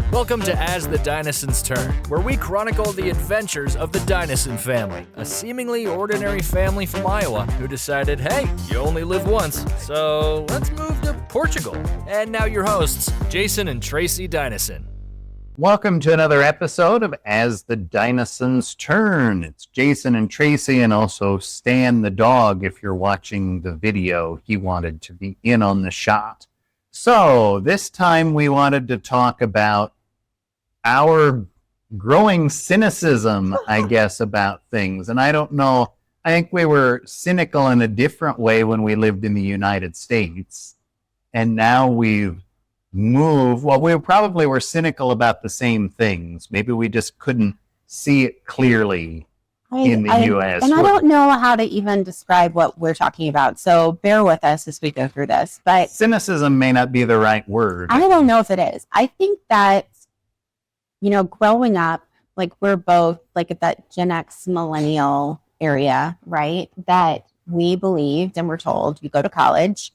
Welcome to As the Dinesens Turn, where we chronicle the adventures of the Dinesen family, a seemingly ordinary family from Iowa who decided, hey, you only live once, so let's move to Portugal. And now your hosts, Jason and Tracy Dinesen. Welcome to another episode of As the Dinesens Turn. It's Jason and Tracy, and also Stan the dog. If you're watching the video, he wanted to be in on the shot. So this time we wanted to talk about our growing cynicism, I guess, about things. And I don't know, I think we were cynical in a different way when we lived in the United States. And now we've moved, well, we probably were cynical about the same things. Maybe we just couldn't see it clearly in the U.S. And I don't know how to even describe what we're talking about. So bear with us as we go through this. But cynicism may not be the right word. I don't know if it is. I think that, you know, growing up, like we're both like at that Gen X millennial area, right? That we believed and were told you go to college,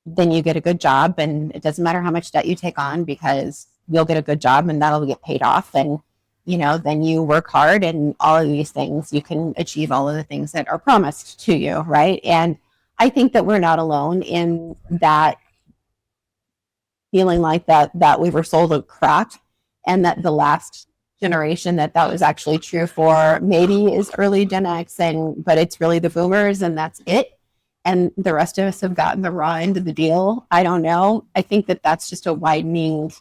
then you get a good job, and it doesn't matter how much debt you take on because you'll get a good job and that'll get paid off. And, you know, then you work hard and all of these things, you can achieve all of the things that are promised to you, right? And I think that we're not alone in that feeling like that we were sold a crap, and that the last generation that was actually true for maybe is early Gen X, but it's really the boomers and that's it. And the rest of us have gotten the raw end of the deal. I don't know. I think that that's just a widening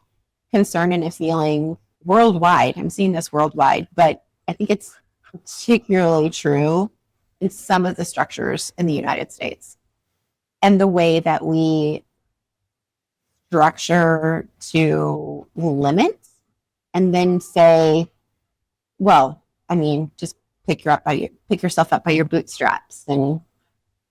concern and a feeling worldwide. I'm seeing this worldwide, but I think it's particularly true in some of the structures in the United States and the way that we structure to limit and then say, well, I mean, just pick yourself up by your bootstraps and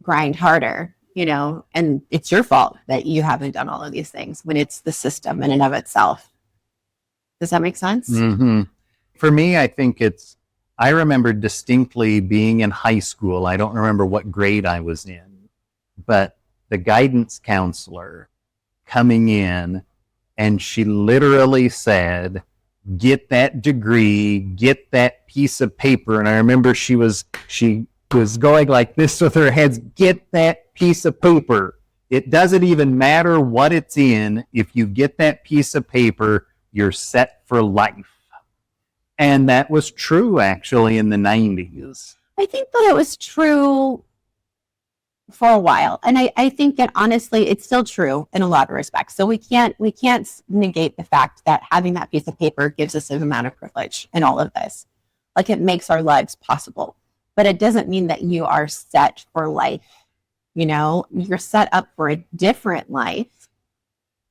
grind harder, you know, and it's your fault that you haven't done all of these things when it's the system in and of itself. Does that make sense? Mm-hmm. For me, I think I remember distinctly being in high school. I don't remember what grade I was in, but the guidance counselor coming in, and she literally said, get that degree, get that piece of paper. And I remember she was going like this with her hands, get that piece of paper. It doesn't even matter what it's in. If you get that piece of paper, you're set for life. And that was true, actually, in the 90s. I think that it was true for a while. And I think that, honestly, it's still true in a lot of respects. So we can't negate the fact that having that piece of paper gives us an amount of privilege in all of this. Like, it makes our lives possible. But it doesn't mean that you are set for life. You know, you're set up for a different life.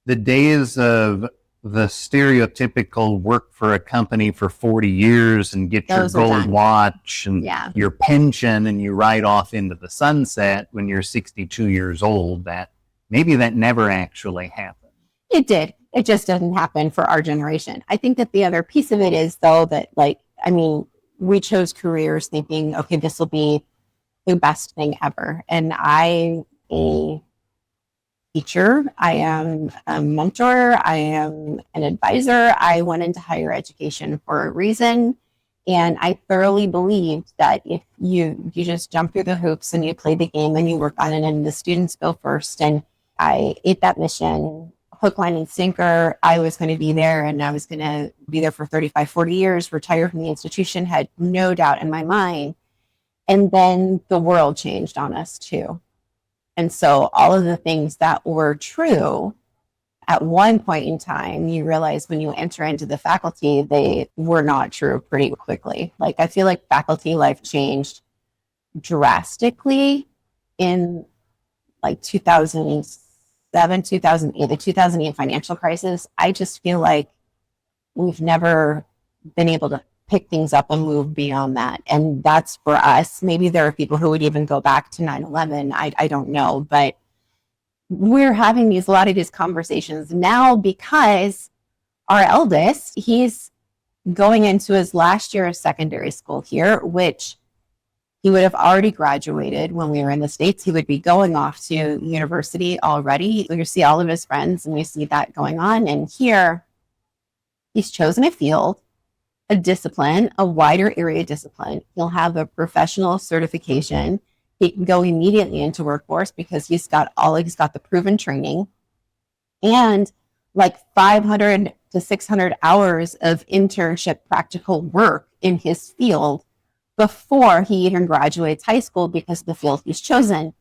The days of the stereotypical work for a company for 40 years and get your gold watch and your pension and you ride off into the sunset when you're 62 years old, that never actually happened. It did. It just doesn't happen for our generation. I think that the other piece of it is, though, that, like, I mean, we chose careers thinking, okay, this will be the best thing ever. And I'm a teacher, I am a mentor, I am an advisor. I went into higher education for a reason. And I thoroughly believed that if you just jump through the hoops and you play the game and you work on it and the students go first, and I ate that mission, hook, line, and sinker. I was going to be there, and I was going to be there for 35, 40 years, retire from the institution, had no doubt in my mind. And then the world changed on us too. And so all of the things that were true at one point in time, you realize when you enter into the faculty, they were not true pretty quickly. Like, I feel like faculty life changed drastically in like 2007, 2008, the 2008 financial crisis. I just feel like we've never been able to pick things up and move beyond that. And that's for us. Maybe there are people who would even go back to 9/11. I don't know, but we're having a lot of these conversations now because our eldest, he's going into his last year of secondary school here, which he would have already graduated when we were in the States. He would be going off to university already. We see all of his friends and we see that going on. And here He's chosen a field, a discipline, a wider area discipline. He'll have a professional certification. He can go immediately into workforce because he's got the proven training and like 500 to 600 hours of internship practical work in his field before he even graduates high school because of the field he's chosen.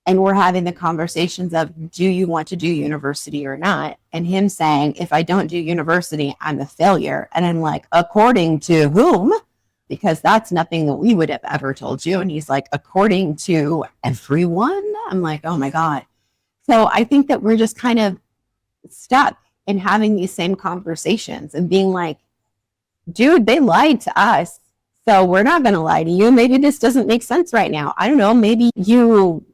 And we're having the conversations of, do you want to do university or not? And him saying, if I don't do university, I'm a failure. And I'm like, according to whom? Because that's nothing that we would have ever told you. And he's like, according to everyone. I'm like, oh my God. So I think that we're just kind of stuck in having these same conversations and being like, dude, they lied to us. So we're not going to lie to you. Maybe this doesn't make sense right now. I don't know. Maybe you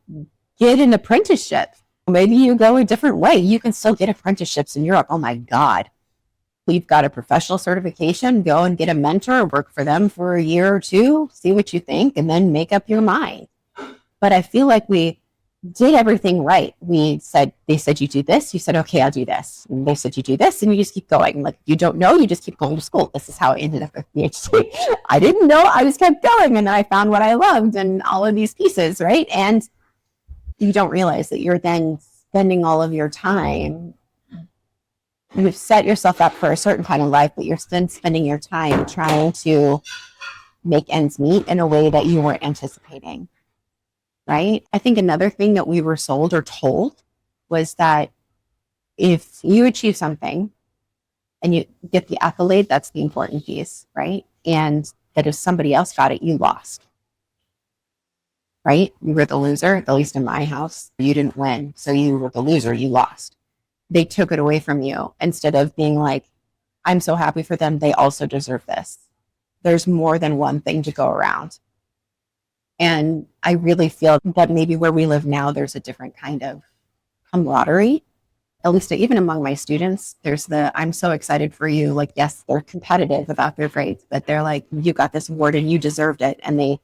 get an apprenticeship. Maybe you go a different way. You can still get apprenticeships in Europe. Oh my God. We've got a professional certification. Go and get a mentor, work for them for a year or two, see what you think, and then make up your mind. But I feel like we did everything right. They said you do this. You said, okay, I'll do this. And they said you do this, and you just keep going. Like, you don't know, you just keep going to school. This is how I ended up with PhD. I didn't know, I just kept going, and then I found what I loved and all of these pieces, right? And you don't realize that you're then spending all of your time. You've set yourself up for a certain kind of life, but you're then spending your time trying to make ends meet in a way that you weren't anticipating, right? I think another thing that we were sold or told was that if you achieve something and you get the accolade, that's the important piece, right? And that if somebody else got it, you lost. Right? You were the loser, at least in my house. You didn't win. So you were the loser, you lost. They took it away from you instead of being like, I'm so happy for them. They also deserve this. There's more than one thing to go around. And I really feel that maybe where we live now, there's a different kind of camaraderie. At least even among my students, there's I'm so excited for you. Like, yes, they're competitive about their grades, but they're like, you got this award and you deserved it. And they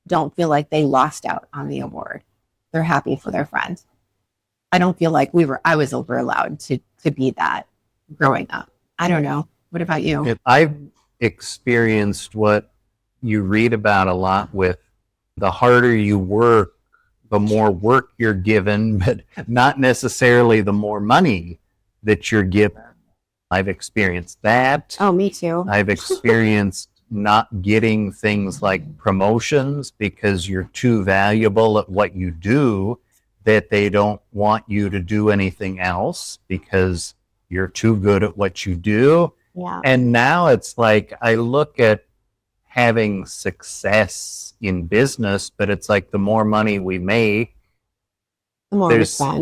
don't feel like they lost out on the award. They're happy for their friend. I don't feel like I was over allowed to be that growing up. I don't know. What about you? I've experienced what you read about a lot with the harder you work, the more work you're given, but not necessarily the more money that you're given. I've experienced that. Oh, me too. I've experienced not getting things like promotions because you're too valuable at what you do, that they don't want you to do anything else because you're too good at what you do. Yeah. And now it's like, I look at having success in business, but it's like the more money we make, the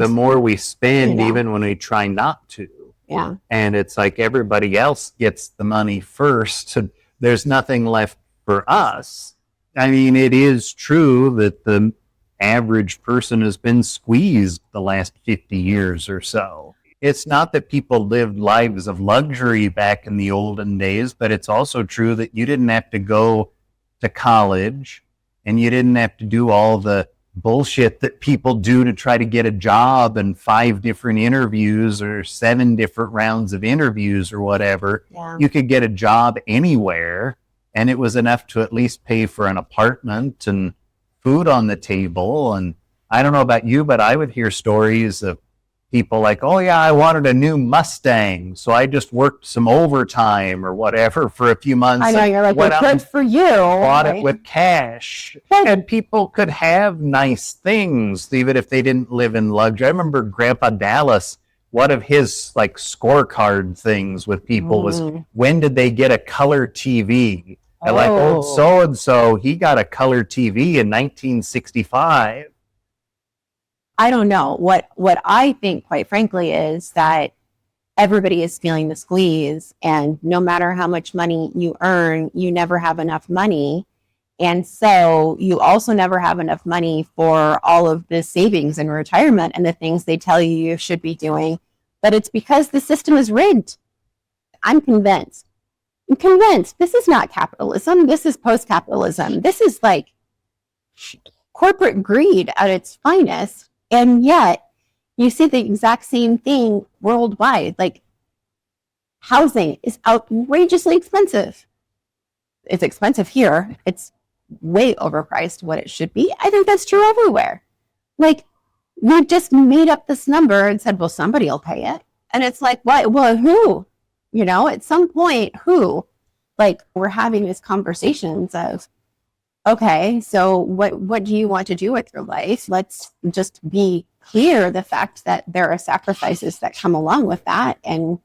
more we spend, even when we try not to. Yeah. And it's like everybody else gets the money first. There's nothing left for us. I mean, it is true that the average person has been squeezed the last 50 years or so. It's not that people lived lives of luxury back in the olden days, but it's also true that you didn't have to go to college and you didn't have to do all the bullshit that people do to try to get a job and 5 different interviews or 7 different rounds of interviews or whatever. Yeah. You could get a job anywhere, and it was enough to at least pay for an apartment and food on the table. And I don't know about you, but I would hear stories of people like, oh yeah, I wanted a new Mustang, so I just worked some overtime or whatever for a few months. I know, you're like, well, good for you. Bought it with cash. And people could have nice things, even if they didn't live in luxury. I remember Grandpa Dallas, one of his like scorecard things with people was, when did they get a color TV? And like, old so-and-so, he got a color TV in 1965. I don't know. What I think, quite frankly, is that everybody is feeling the squeeze, and no matter how much money you earn, you never have enough money. And so you also never have enough money for all of the savings and retirement and the things they tell you you should be doing. But it's because the system is rigged. I'm convinced. This is not capitalism. This is post-capitalism. This is like corporate greed at its finest. And yet you see the exact same thing worldwide. Like, Housing is outrageously expensive. It's expensive here. It's way overpriced what it should be. I think that's true everywhere. Like, we just made up this number and said, well, somebody will pay it. And it's like, what? Well, who? You know, at some point, who? Like, we're having these conversations of, okay, so what do you want to do with your life? Let's just be clear the fact that there are sacrifices that come along with that. And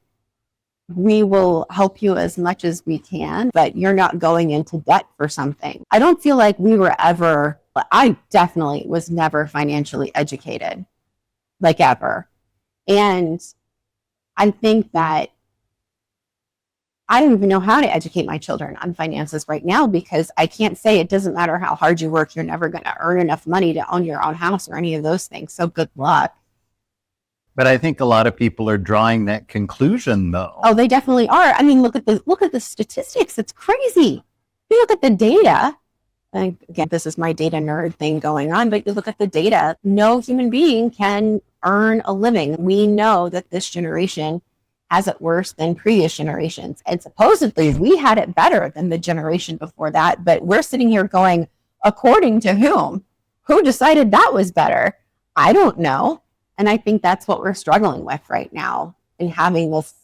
we will help you as much as we can, but you're not going into debt for something. I don't feel like we were ever, I definitely was never financially educated, like ever. And I think that I don't even know how to educate my children on finances right now, because I can't say it doesn't matter how hard you work, you're never going to earn enough money to own your own house or any of those things. So good luck. But I think a lot of people are drawing that conclusion, though. Oh, they definitely are. I mean, look at the statistics. It's crazy. You look at the data. And again, this is my data nerd thing going on, but you look at the data. No human being can earn a living. We know that this generation has it worse than previous generations. And supposedly we had it better than the generation before that. But we're sitting here going, according to whom? Who decided that was better? I don't know. And I think that's what we're struggling with right now in having this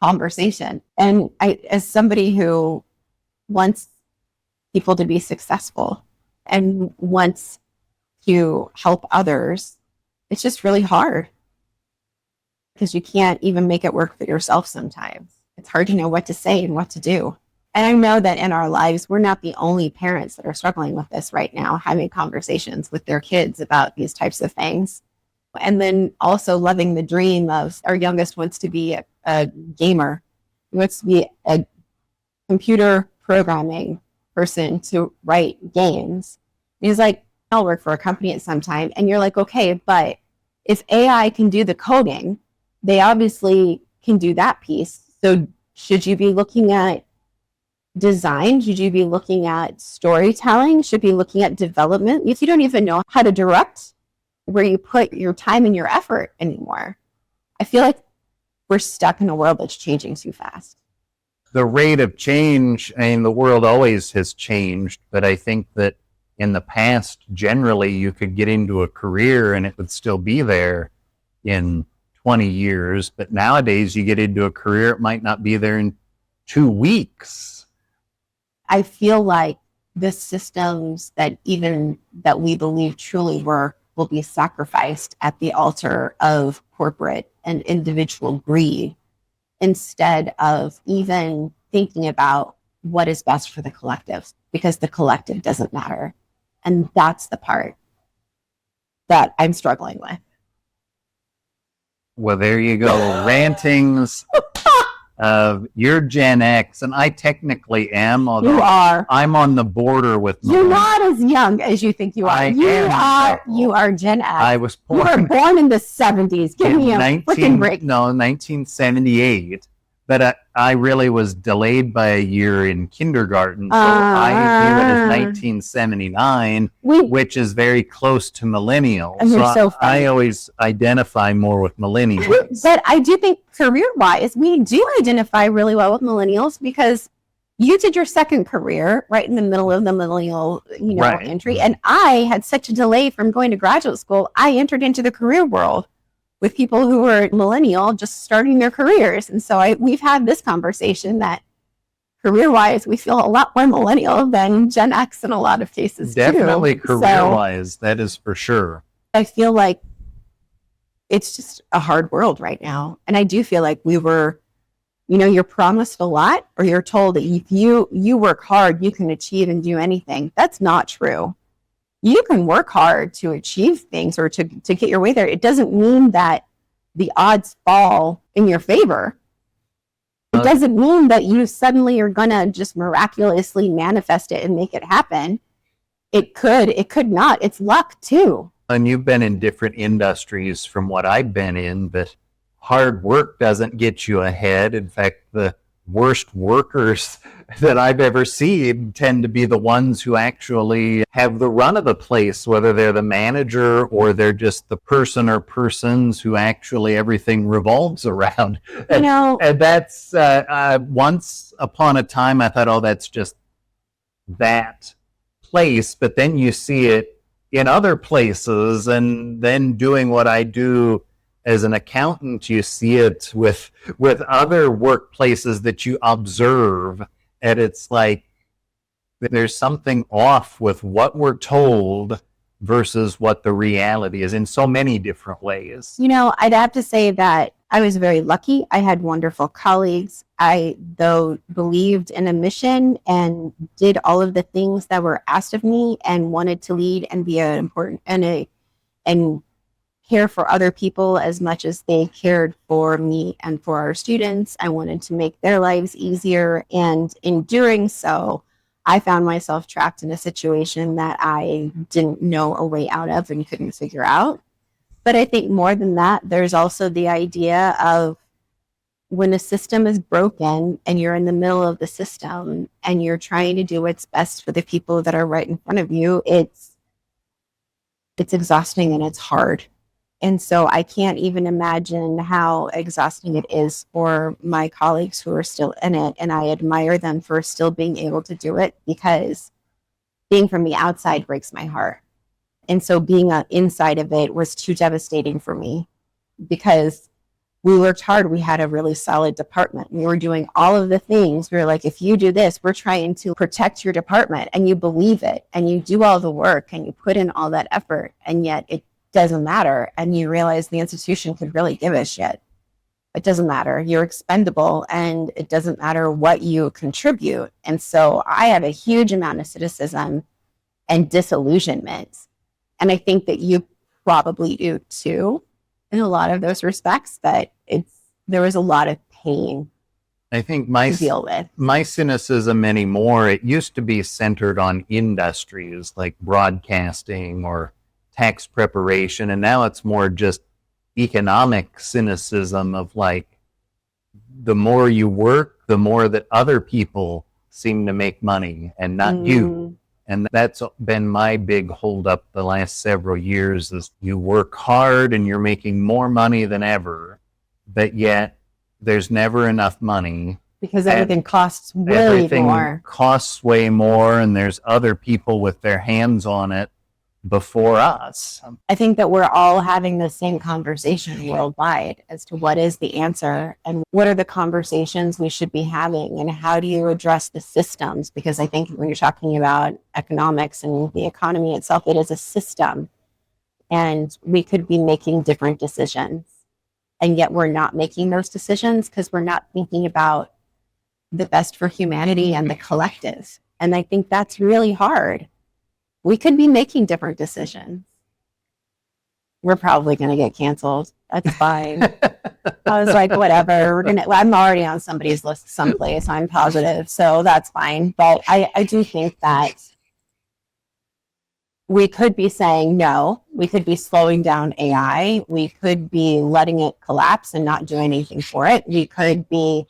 conversation. And I, as somebody who wants people to be successful and wants to help others, it's just really hard because you can't even make it work for yourself sometimes. It's hard to know what to say and what to do. And I know that in our lives, we're not the only parents that are struggling with this right now, having conversations with their kids about these types of things. And then also loving the dream of our youngest wants to be a gamer. He wants to be a computer programming person to write games. And he's like, I'll work for a company at some time. And you're like, okay, but if AI can do the coding, they obviously can do that piece. So should you be looking at design? Should you be looking at storytelling? Should you be looking at development? If you don't even know how to direct where you put your time and your effort anymore, I feel like we're stuck in a world that's changing too fast. The rate of change, I mean, the world always has changed, but I think that in the past, generally, you could get into a career and it would still be there in 20 years. But nowadays, you get into a career, it might not be there in 2 weeks. I feel like the systems that we believe truly work will be sacrificed at the altar of corporate and individual greed instead of even thinking about what is best for the collective, because the collective doesn't matter. And that's the part that I'm struggling with. Well, there you go. Rantings. You're Gen X, and I technically am, although You are. I'm on the border with You're millennials. not as young as you think you are. You are Gen X. I was You were born in the 70s. Give me a freaking break. No, 1978. But I really was delayed by a year in kindergarten, so I view it as 1979, which is very close to millennial. So I always identify more with millennials. But I do think career-wise, we do identify really well with millennials because you did your second career right in the middle of the millennial, entry. And I had such a delay from going to graduate school. I entered into the career world with people who were millennial, just starting their careers. And so we've had this conversation that career-wise, we feel a lot more millennial than Gen X in a lot of cases, Definitely too. career-wise, that is for sure. I feel like it's just a hard world right now. And I do feel like we were, you're promised a lot, or you're told that if you work hard, you can achieve and do anything. That's not true. You can work hard to achieve things or to get your way there. It doesn't mean that the odds fall in your favor. It doesn't mean that you suddenly are going to just miraculously manifest it and make it happen. It could not. It's luck too. And you've been in different industries from what I've been in, but hard work doesn't get you ahead. In fact, the worst workers that I've ever seen tend to be the ones who actually have the run of the place, whether they're the manager or they're just the person or persons who actually everything revolves around. And that's once upon a time, I thought, oh, that's just that place. But then you see it in other places, and then doing what I do as an accountant, you see it with other workplaces that you observe, and it's like there's something off with what we're told versus what the reality is in so many different ways. I'd have to say that I was very lucky. I had wonderful colleagues. I, though, believed in a mission and did all of the things that were asked of me and wanted to lead and be an important and care for other people as much as they cared for me and for our students. I wanted to make their lives easier. And in doing so, I found myself trapped in a situation that I didn't know a way out of and couldn't figure out. But I think more than that, there's also the idea of when a system is broken and you're in the middle of the system and you're trying to do what's best for the people that are right in front of you, it's exhausting and it's hard. And so I can't even imagine how exhausting it is for my colleagues who are still in it. And I admire them for still being able to do it, because being from the outside breaks my heart. And so being inside of it was too devastating for me, because we worked hard. We had a really solid department. We were doing all of the things. We were like, if you do this, we're trying to protect your department, and you believe it and you do all the work and you put in all that effort, and yet it doesn't matter. And you realize the institution could really give a shit. It doesn't matter. You're expendable, and it doesn't matter what you contribute. And so I have a huge amount of cynicism and disillusionment. And I think that you probably do too, in a lot of those respects, that there was a lot of pain. I think to deal with. My cynicism anymore, it used to be centered on industries like broadcasting or tax preparation, and now it's more just economic cynicism of like, the more you work, the more that other people seem to make money and not you. And that's been my big holdup the last several years, is you work hard and you're making more money than ever, but yet there's never enough money. Because everything costs way more. Everything costs way more, and there's other people with their hands on it before us. I think that we're all having the same conversation worldwide as to what is the answer and what are the conversations we should be having, and how do you address the systems? Because I think when you're talking about economics and the economy itself, it is a system, and we could be making different decisions, and yet we're not making those decisions because we're not thinking about the best for humanity and the collective. And I think that's really hard. We could be making different decisions. We're probably going to get canceled. That's fine. I was like, whatever. I'm already on somebody's list someplace, I'm positive. So that's fine. But I do think that we could be saying no. We could be slowing down AI. We could be letting it collapse and not do anything for it. We could be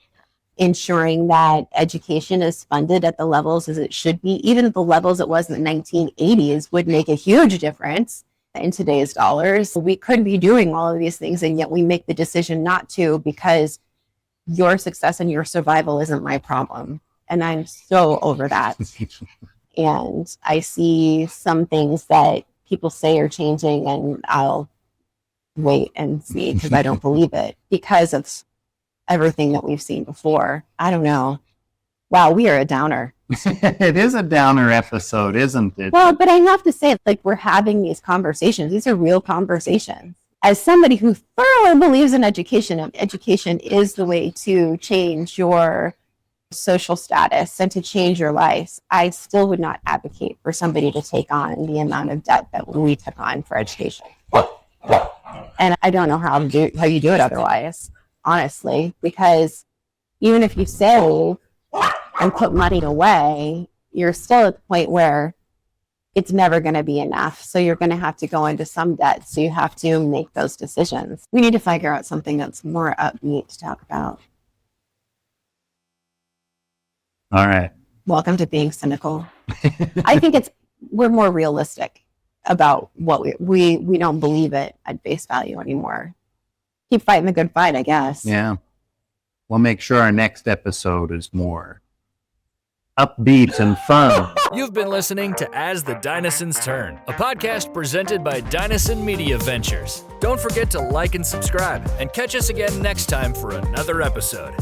ensuring that education is funded at the levels as it should be. Even at the levels it was in the 1980s would make a huge difference in today's dollars. We could be doing all of these things, and yet we make the decision not to, because your success and your survival isn't my problem. And I'm so over that. And I see some things that people say are changing, and I'll wait and see, because I don't believe it, because of everything that we've seen before. I don't know. Wow, we are a downer. It is a downer episode, isn't it? Well, but I have to say, like, we're having these conversations. These are real conversations. As somebody who thoroughly believes in education, and education is the way to change your social status and to change your life, I still would not advocate for somebody to take on the amount of debt that we took on for education. And I don't know how you do it otherwise, honestly, because even if you save and put money away, you're still at the point where it's never going to be enough. So you're going to have to go into some debt. So you have to make those decisions. We need to figure out something that's more upbeat to talk about. All right. Welcome to being cynical. I think we're more realistic about what we don't believe it at face value anymore. Keep fighting the good fight, I guess. Yeah. We'll make sure our next episode is more upbeat and fun. You've been listening to As the Dinesens Turn, a podcast presented by Dinesen Media Ventures. Don't forget to like and subscribe, and catch us again next time for another episode.